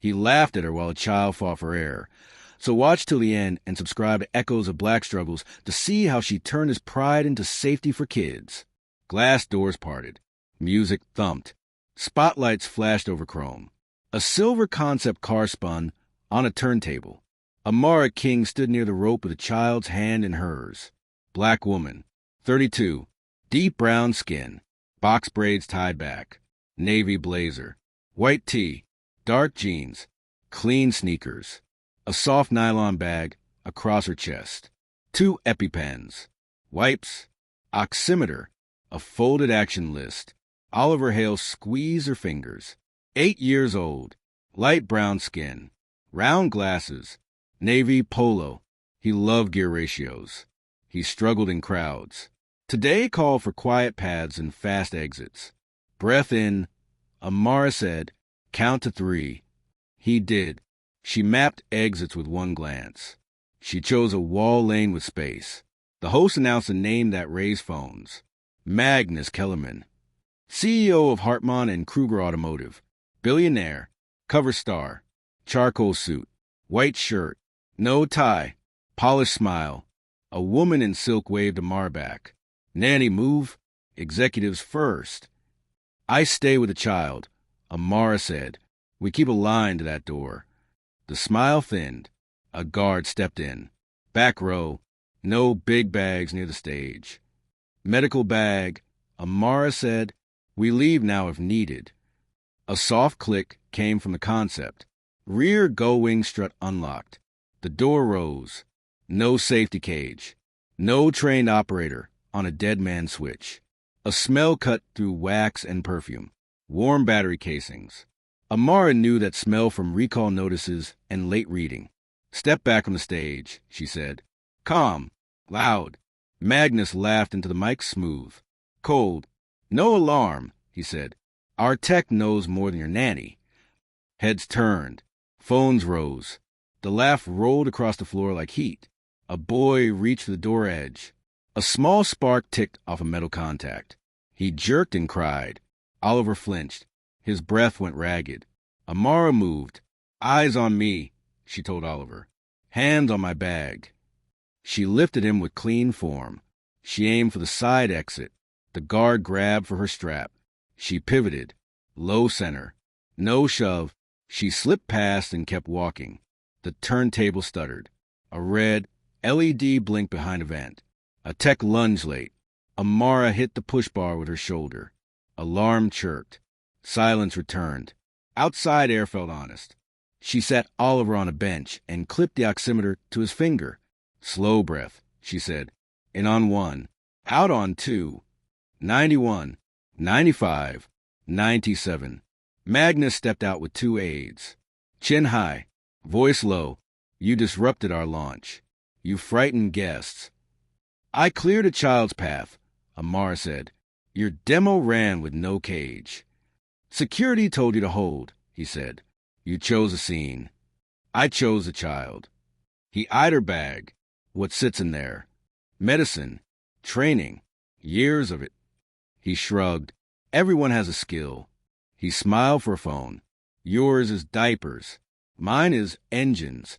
He laughed at her while a child fought for air. So watch till the end and subscribe to Echoes of Black Struggles to see how she turned his pride into safety for kids. Glass doors parted. Music thumped. Spotlights flashed over chrome. A silver concept car spun on a turntable. Amara King stood near the rope with a child's hand in hers. Black woman, 32, deep brown skin, box braids tied back, navy blazer, white tee, dark jeans, clean sneakers, a soft nylon bag across her chest, 2 EpiPens, wipes, oximeter, a folded action list. Oliver Hale squeezed her fingers. 8 years old, light brown skin, round glasses, navy polo. He loved gear ratios. He struggled in crowds. Today called for quiet paths and fast exits. Breath in. Amara said, count to 3. He did. She mapped exits with one glance. She chose a wall lane with space. The host announced a name that raised phones. Magnus Kellerman, CEO of Hartmann and Kruger Automotive. Billionaire, cover star, charcoal suit, white shirt, no tie, polished smile. A woman in silk waved Amara back. Nanny move, executives first. I stay with the child, Amara said. We keep a line to that door. The smile thinned. A guard stepped in. Back row, no big bags near the stage. Medical bag, Amara said. We leave now if needed. A soft click came from the concept. Rear gull-wing strut unlocked. The door rose. No safety cage. No trained operator on a dead man switch. A smell cut through wax and perfume. Warm battery casings. Amara knew that smell from recall notices and late reading. Step back from the stage, she said. Calm. Loud. Magnus laughed into the mic smooth. Cold. No alarm, he said. Our tech knows more than your nanny. Heads turned. Phones rose. The laugh rolled across the floor like heat. A boy reached for the door edge. A small spark ticked off a metal contact. He jerked and cried. Oliver flinched. His breath went ragged. Amara moved. Eyes on me, she told Oliver. Hands on my bag. She lifted him with clean form. She aimed for the side exit. The guard grabbed for her strap. She pivoted. Low center. No shove. She slipped past and kept walking. The turntable stuttered. A red LED blinked behind a vent. A tech lunged late. Amara hit the push bar with her shoulder. Alarm chirped. Silence returned. Outside air felt honest. She sat Oliver on a bench and clipped the oximeter to his finger. Slow breath, she said. In on 1. Out on 2. 91. 95. 97. Magnus stepped out with 2 aides. Chin high. Voice low. You disrupted our launch. You frightened guests. I cleared a child's path, Amara said. Your demo ran with no cage. Security told you to hold, he said. You chose a scene. I chose a child. He eyed her bag. What sits in there? Medicine. Training. Years of it. He shrugged. Everyone has a skill. He smiled for a phone. Yours is diapers. Mine is engines.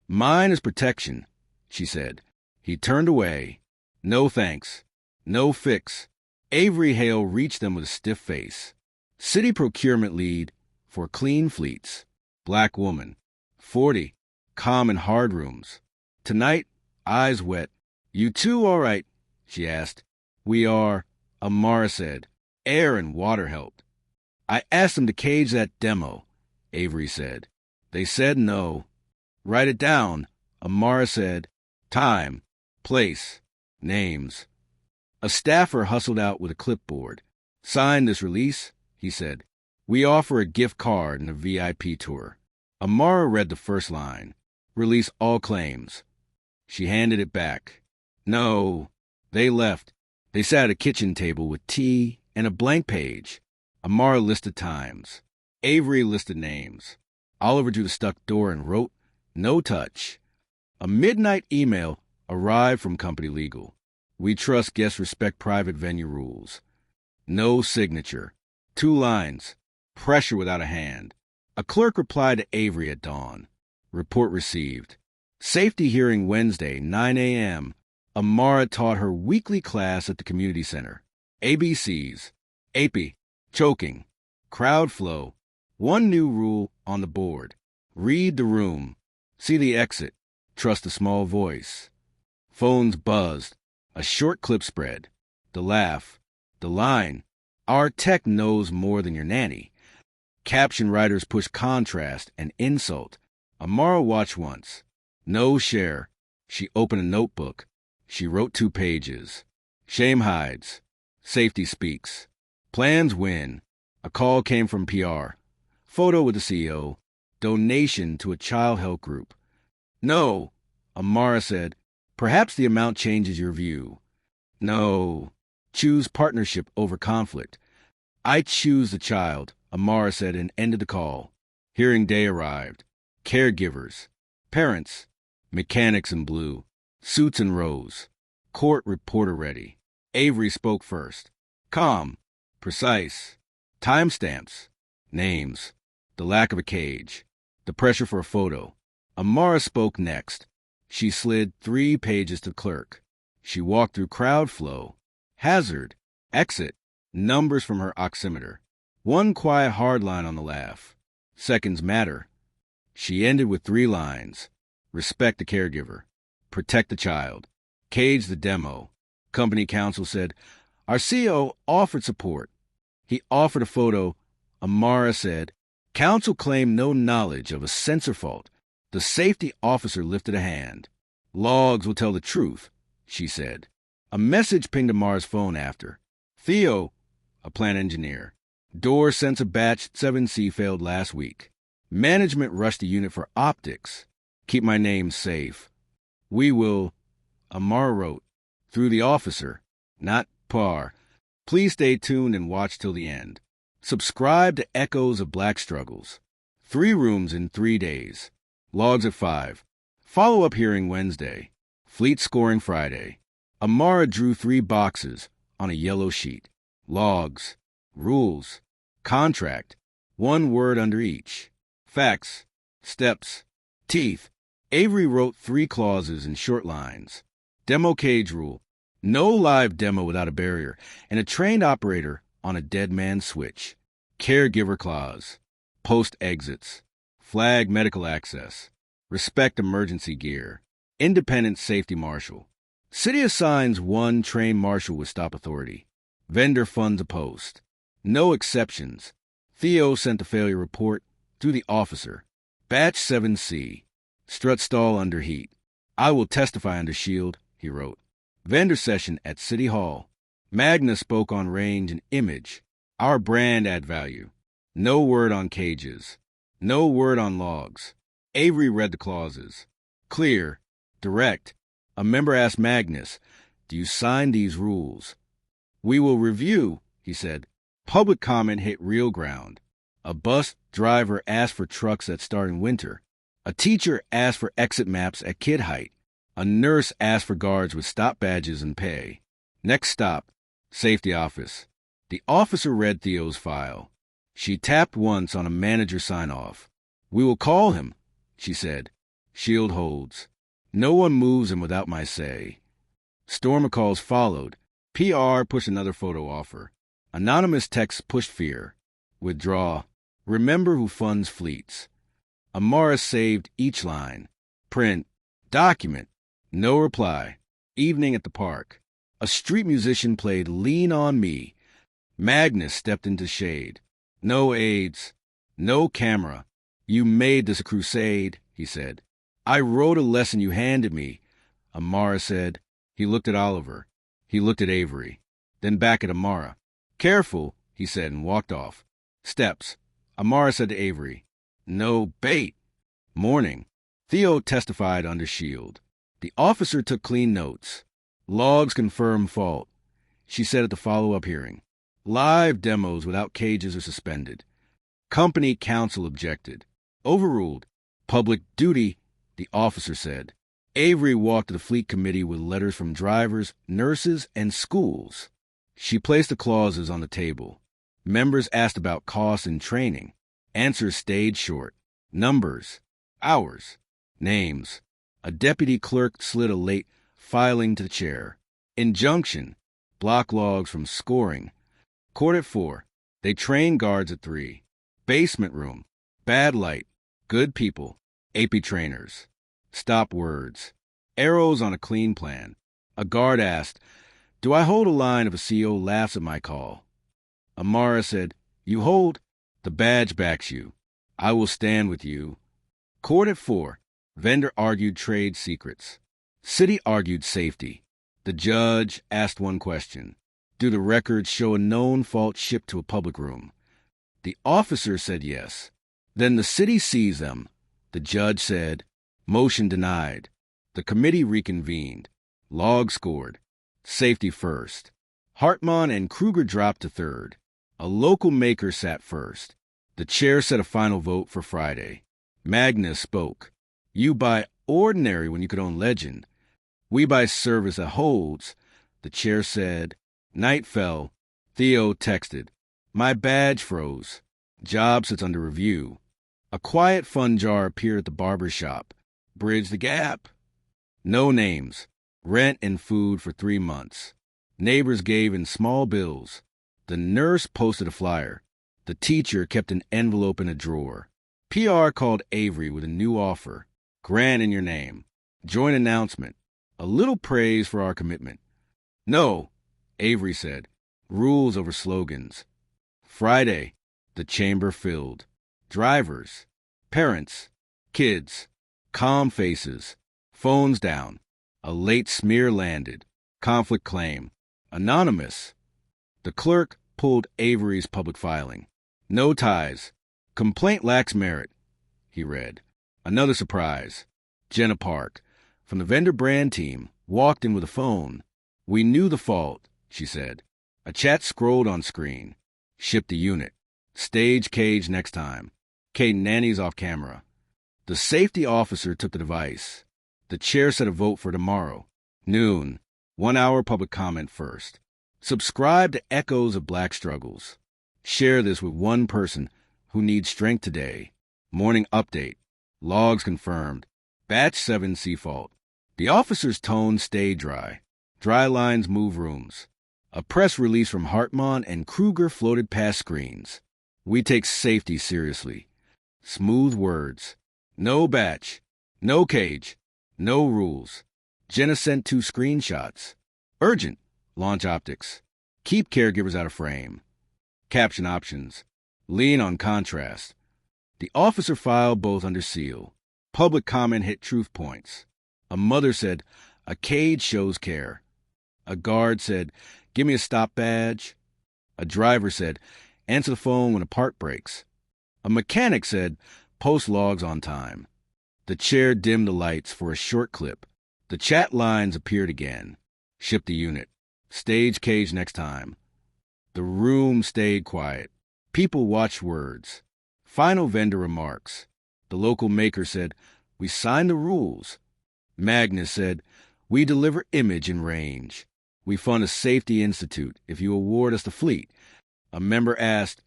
Mine is protection, she said. He turned away. No thanks. No fix. Avery Hale reached them with a stiff face. City procurement lead for clean fleets. Black woman. 40. Calm in hard rooms. Tonight, eyes wet. You two all right? She asked. We are, Amara said. Air and water helped. I asked them to cage that demo, Avery said. They said no. Write it down, Amara said. Time, place, names. A staffer hustled out with a clipboard. Sign this release, he said. We offer a gift card and a VIP tour. Amara read the first line. Release all claims. She handed it back. No. They left. They sat at a kitchen table with tea and a blank page. Amara listed times. Avery listed names. Oliver drew the stuck door and wrote, No touch. A midnight email arrived from Company Legal. We trust guests respect private venue rules. No signature. 2 lines. Pressure without a hand. A clerk replied to Avery at dawn. Report received. Safety hearing Wednesday, 9 a.m. Amara taught her weekly class at the community center. ABCs, AP, choking, crowd flow. One new rule on the board. Read the room. See the exit. Trust the small voice. Phones buzzed. A short clip spread. The laugh. The line. Our tech knows more than your nanny. Caption writers push contrast and insult. Amara watched once. No share. She opened a notebook. She wrote 2 pages. Shame hides. Safety speaks. Plans win. A call came from PR. Photo with the CEO. Donation to a child health group. No, Amara said. Perhaps the amount changes your view. No. Choose partnership over conflict. I choose the child, Amara said and ended the call. Hearing day arrived. Caregivers. Parents. Mechanics in blue. Suits in rows. Court reporter ready. Avery spoke first. Calm. Precise. Timestamps. Names. The lack of a cage. The pressure for a photo. Amara spoke next. She slid 3 pages to the clerk. She walked through crowd flow. Hazard. Exit. Numbers from her oximeter. 1 quiet hard line on the laugh. Seconds matter. She ended with 3 lines. Respect the caregiver. Protect the child. Cage the demo. Company counsel said, our CEO offered support. He offered a photo. Amara said, counsel claimed no knowledge of a sensor fault. The safety officer lifted a hand. Logs will tell the truth, she said. A message pinged Amara's phone after. Theo, a plant engineer. Door sensor batch 7C failed last week. Management rushed the unit for optics. Keep my name safe. We will, Amara wrote, through the officer, not par. Please stay tuned and watch till the end. Subscribe to Echoes of Black Struggles. 3 rooms in 3 days. Logs at 5. Follow-up hearing Wednesday. Fleet scoring Friday. Amara drew 3 boxes on a yellow sheet. Logs. Rules. Contract. 1 word under each. Facts. Steps. Teeth. Avery wrote 3 clauses in short lines. Demo cage rule. No live demo without a barrier, and a trained operator on a dead man's switch. Caregiver clause. Post exits. Flag medical access. Respect emergency gear. Independent safety marshal. City assigns 1 trained marshal with stop authority. Vendor funds a post. No exceptions. Theo sent the failure report through the officer. Batch 7C. Strut stall under heat. I will testify under shield, he wrote. Vendor session at City Hall. Magna spoke on range and image. Our brand add value. No word on cages. No word on logs. Avery read the clauses. Clear. Direct. A member asked Magnus, do you sign these rules? We will review, he said. Public comment hit real ground. A bus driver asked for trucks that start in winter. A teacher asked for exit maps at kid height. A nurse asked for guards with stop badges and pay. Next stop, safety office. The officer read Theo's file. She tapped once on a manager sign-off. We will call him, she said. Shield holds. No one moves him without my say. Storm of calls followed. PR pushed another photo offer. Anonymous text pushed fear. Withdraw. Remember who funds fleets. Amara saved each line. Print. Document. No reply. Evening at the park. A street musician played Lean on Me. Magnus stepped into shade. No aids. No camera. You made this a crusade, he said. I wrote a lesson you handed me, Amara said. He looked at Oliver. He looked at Avery. Then back at Amara. Careful, he said and walked off. Steps. Amara said to Avery. No bait. Morning. Theo testified under shield. The officer took clean notes. Logs confirm fault. She said at the follow-up hearing. Live demos without cages are suspended. Company counsel objected. Overruled. Public duty, the officer said. Avery walked to the fleet committee with letters from drivers, nurses, and schools. She placed the clauses on the table. Members asked about costs and training. Answers stayed short. Numbers, hours, names. A deputy clerk slid a late filing to the chair. Injunction, block logs from scoring. Court at 4. They train guards at 3. Basement room, bad light, good people, AP trainers. Stop words. Arrows on a clean plan. A guard asked, "Do I hold a line if a CO laughs at my call?" Amara said, "You hold. The badge backs you. I will stand with you." Court at 4. Vendor argued trade secrets. City argued safety. The judge asked one question. Do the records show a known fault shipped to a public room? The officer said yes. Then the city sees them. The judge said, motion denied. The committee reconvened. Log scored. Safety first. Hartman and Kruger dropped to third. A local maker sat first. The chair set a final vote for Friday. Magnus spoke. You buy ordinary when you could own legend. We buy service that holds. The chair said. Night fell. Theo texted. My badge froze. Job sits under review. A quiet fun jar appeared at the barber shop. Bridge the gap. No names. Rent and food for 3 months. Neighbors gave in small bills. The nurse posted a flyer. The teacher kept an envelope in a drawer. PR called Avery with a new offer. Grant in your name. Joint announcement. A little praise for our commitment. No, Avery said. Rules over slogans. Friday. The chamber filled. Drivers. Parents. Kids. Calm faces. Phones down. A late smear landed. Conflict claim. Anonymous. The clerk pulled Avery's public filing. No ties. Complaint lacks merit, he read. Another surprise. Jenna Park, from the vendor brand team, walked in with a phone. We knew the fault, she said. A chat scrolled on screen. Ship the unit. Stage cage next time. Kate nanny's off camera. The safety officer took the device. The chair set a vote for tomorrow. Noon. 1 hour public comment first. Subscribe to Echoes of Black Struggles. Share this with one person who needs strength today. Morning update. Logs confirmed. Batch 7 sea fault. The officer's tone stayed dry. Dry lines move rooms. A press release from Hartman and Kruger floated past screens. We take safety seriously. Smooth words. No batch. No cage. No rules. Jenna sent 2 screenshots. Urgent. Launch optics. Keep caregivers out of frame. Caption options. Lean on contrast. The officer filed both under seal. Public comment hit truth points. A mother said, a cage shows care. A guard said, give me a stop badge. A driver said, answer the phone when a part breaks. A mechanic said, post logs on time. The chair dimmed the lights for a short clip. The chat lines appeared again. Ship the unit. Stage cage next time. The room stayed quiet. People watched words. Final vendor remarks. The local maker said, we signed the rules. Magnus said, we deliver image and range. We fund a safety institute if you award us the fleet. A member asked,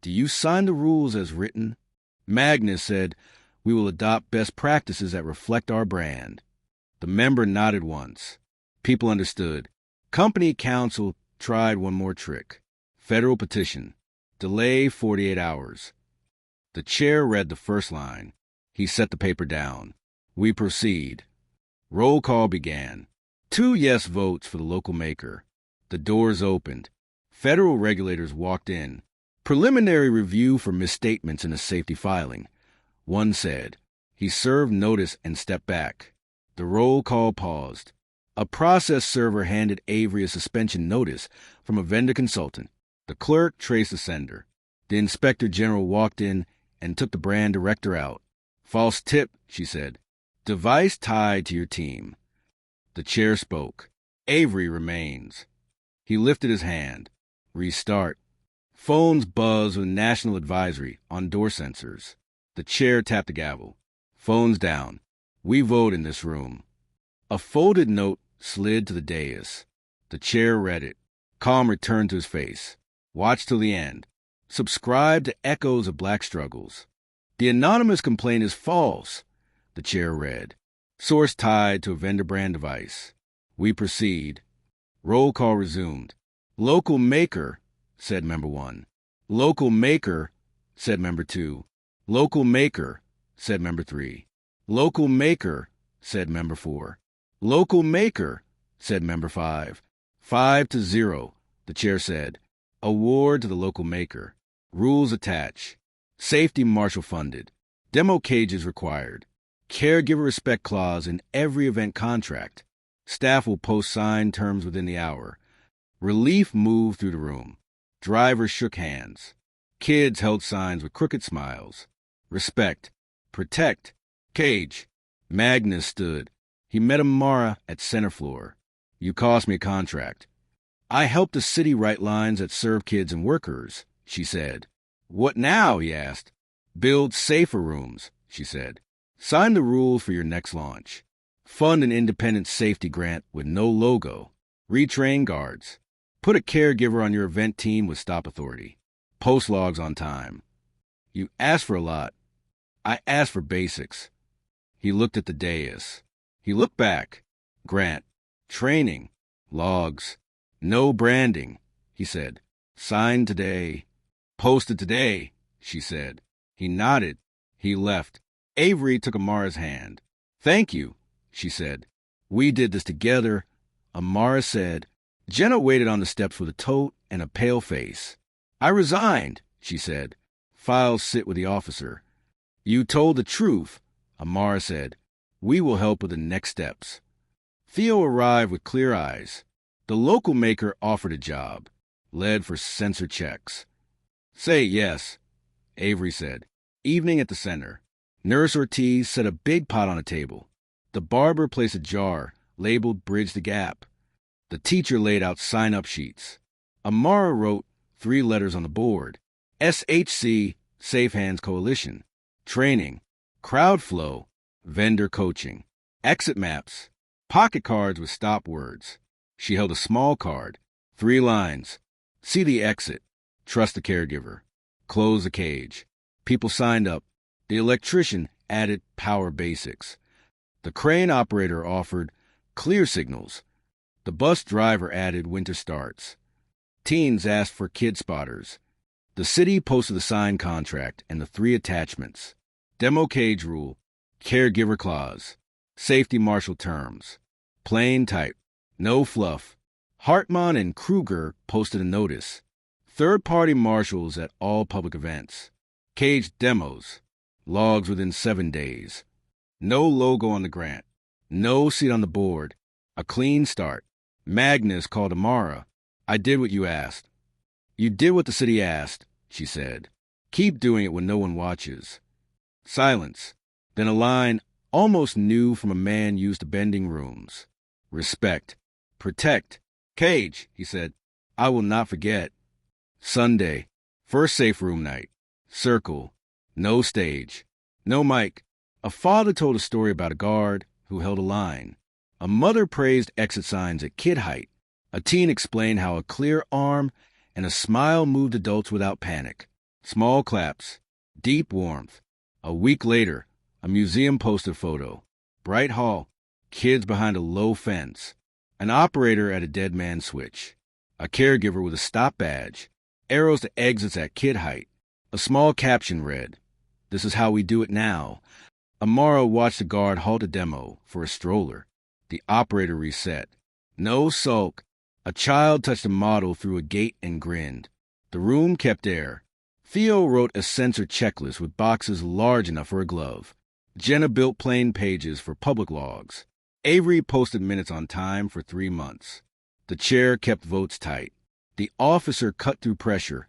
do you sign the rules as written? Magnus said, we will adopt best practices that reflect our brand. The member nodded once. People understood. Company counsel tried one more trick. Federal petition. Delay 48 hours. The chair read the first line. He set the paper down. We proceed. Roll call began. 2 yes votes for the local maker. The doors opened. Federal regulators walked in. Preliminary review for misstatements in a safety filing. One said. He served notice and stepped back. The roll call paused. A process server handed Avery a suspension notice from a vendor consultant. The clerk traced the sender. The inspector general walked in and took the brand director out. False tip, she said. Device tied to your team. The chair spoke. Avery remains. He lifted his hand. Restart. Phones buzz with national advisory on door sensors. The chair tapped the gavel. Phones down. We vote in this room. A folded note slid to the dais. The chair read it. Calm returned to his face. Watch till the end. Subscribe to Echoes of Black Struggles. The anonymous complaint is false, the chair read. Source tied to a vendor brand device. We proceed. Roll call resumed. Local maker, said member 1. Local maker, said member 2. Local maker, said member 3. Local maker, said member 4. Local maker, said member 5. 5-0, the chair said. Award to the local maker. Rules attached. Safety marshal funded. Demo cages required. Caregiver respect clause in every event contract. Staff will post signed terms within the hour. Relief moved through the room. Drivers shook hands. Kids held signs with crooked smiles. Respect. Protect. Cage. Magnus stood. He met Amara at center floor. You cost me a contract. I helped the city write lines that serve kids and workers, she said. What now? He asked. Build safer rooms, she said. Sign the rules for your next launch. Fund an independent safety grant with no logo. Retrain guards. Put a caregiver on your event team with stop authority. Post logs on time. You asked for a lot. I asked for basics. He looked at the dais. He looked back. Grant. Training. Logs. No branding, he said. Signed today. Posted today, she said. He nodded. He left. Avery took Amara's hand. Thank you, she said. We did this together, Amara said. Jenna waited on the steps with a tote and a pale face. I resigned, she said. Files sit with the officer. You told the truth, Amara said. We will help with the next steps. Theo arrived with clear eyes. The local maker offered a job. Led for sensor checks. Say yes, Avery said. Evening at the center. Nurse Ortiz set a big pot on a table. The barber placed a jar, labeled Bridge the Gap. The teacher laid out sign-up sheets. Amara wrote 3 letters on the board. SHC, Safe Hands Coalition. Training. Crowd flow. Vendor coaching. Exit maps. Pocket cards with stop words. She held a small card. 3 lines. See the exit. Trust the caregiver. Close the cage. People signed up. The electrician added power basics. The crane operator offered clear signals. The bus driver added winter starts. Teens asked for kid spotters. The city posted the signed contract and the 3 attachments. Demo cage rule. Caregiver clause. Safety marshal terms. Plain type. No fluff. Hartman and Kruger posted a notice. Third-party marshals at all public events. Cage demos. Logs within 7 days. No logo on the grant. No seat on the board. A clean start. Magnus called Amara. I did what you asked. You did what the city asked, she said. Keep doing it when no one watches. Silence. Then a line almost new from a man used to bending rooms. Respect. Protect. Cage, he said. I will not forget. Sunday. First safe room night. Circle. No stage. No mic. A father told a story about a guard who held a line. A mother praised exit signs at kid height. A teen explained how a clear arm and a smile moved adults without panic. Small claps. Deep warmth. A week later, a museum poster photo. Bright hall. Kids behind a low fence. An operator at a dead man switch. A caregiver with a stop badge. Arrows to exits at kid height. A small caption read, "This is how we do it now." Amara watched the guard halt a demo for a stroller. The operator reset. No sulk. A child touched a model through a gate and grinned. The room kept air. Theo wrote a sensor checklist with boxes large enough for a glove. Jenna built plain pages for public logs. Avery posted minutes on time for 3 months. The chair kept votes tight. The officer cut through pressure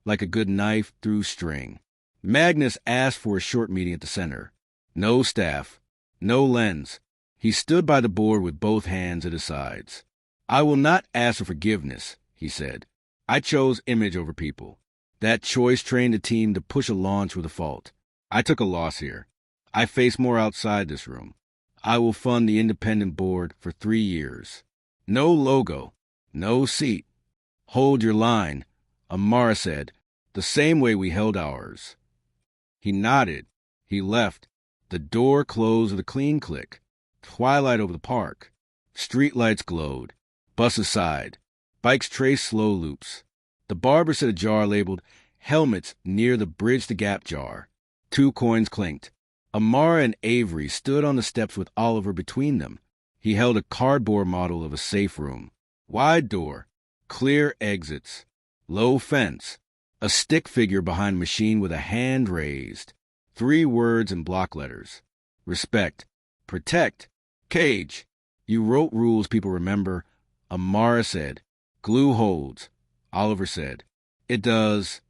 like a good knife through string. Magnus asked for a short meeting at the center. No staff. No lens. He stood by the board with both hands at his sides. I will not ask for forgiveness, he said. I chose image over people. That choice trained a team to push a launch with a fault. I took a loss here. I face more outside this room. I will fund the independent board for 3 years. No logo. No seat. Hold your line, Amara said. the same way we held ours. He nodded. He left. The door closed with a clean click. Twilight over the park. Streetlights glowed. Buses sighed. Bikes traced slow loops. The barber set a jar labeled helmets near the Bridge the Gap jar. 2 coins clinked. Amara and Avery stood on the steps with Oliver between them. He held a cardboard model of a safe room. Wide door. Clear exits. Low fence. A stick figure behind machine with a hand raised. 3 words in block letters. Respect. Protect. Cage. You wrote rules people remember. Amara said. Glue holds. Oliver said. It does.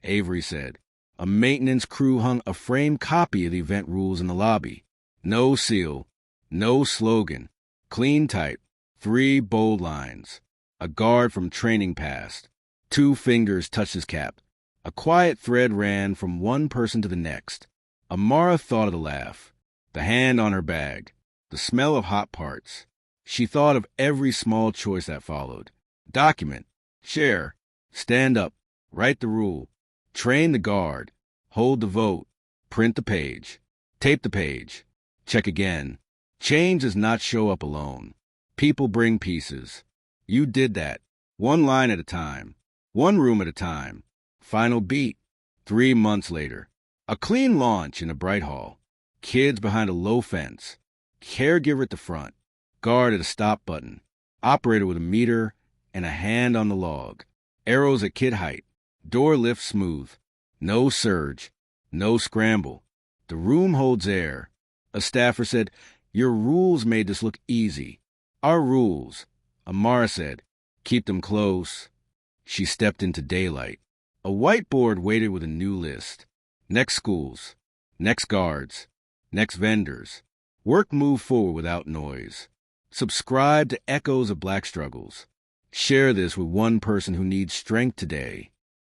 Avery said. A maintenance crew hung a framed copy of the event rules in the lobby. No seal. No slogan. Clean type. 3 bold lines. A guard from training passed. 2 fingers touched his cap. A quiet thread ran from one person to the next. Amara thought of the laugh. The hand on her bag. The smell of hot parts. She thought of every small choice that followed. Document. Share. Stand up. Write the rule. Train the guard. Hold the vote. Print the page. Tape the page. Check again. Change does not show up alone. People bring pieces. You did that. 1 line at a time. 1 room at a time. Final beat. 3 months later. A clean launch in a bright hall. Kids behind a low fence. Caregiver at the front. Guard at a stop button. Operator with a meter and a hand on the log. Arrows at kid height. Door lift smooth. No surge. No scramble. The room holds air. A staffer said, "Your rules made this look easy." "Our rules." Amara said, "Keep them close." She stepped into daylight. A whiteboard waited with a new list. Next schools. Next guards. Next vendors. Work moved forward without noise. Subscribe to Echoes of Black Struggles. Share this with one person who needs strength today.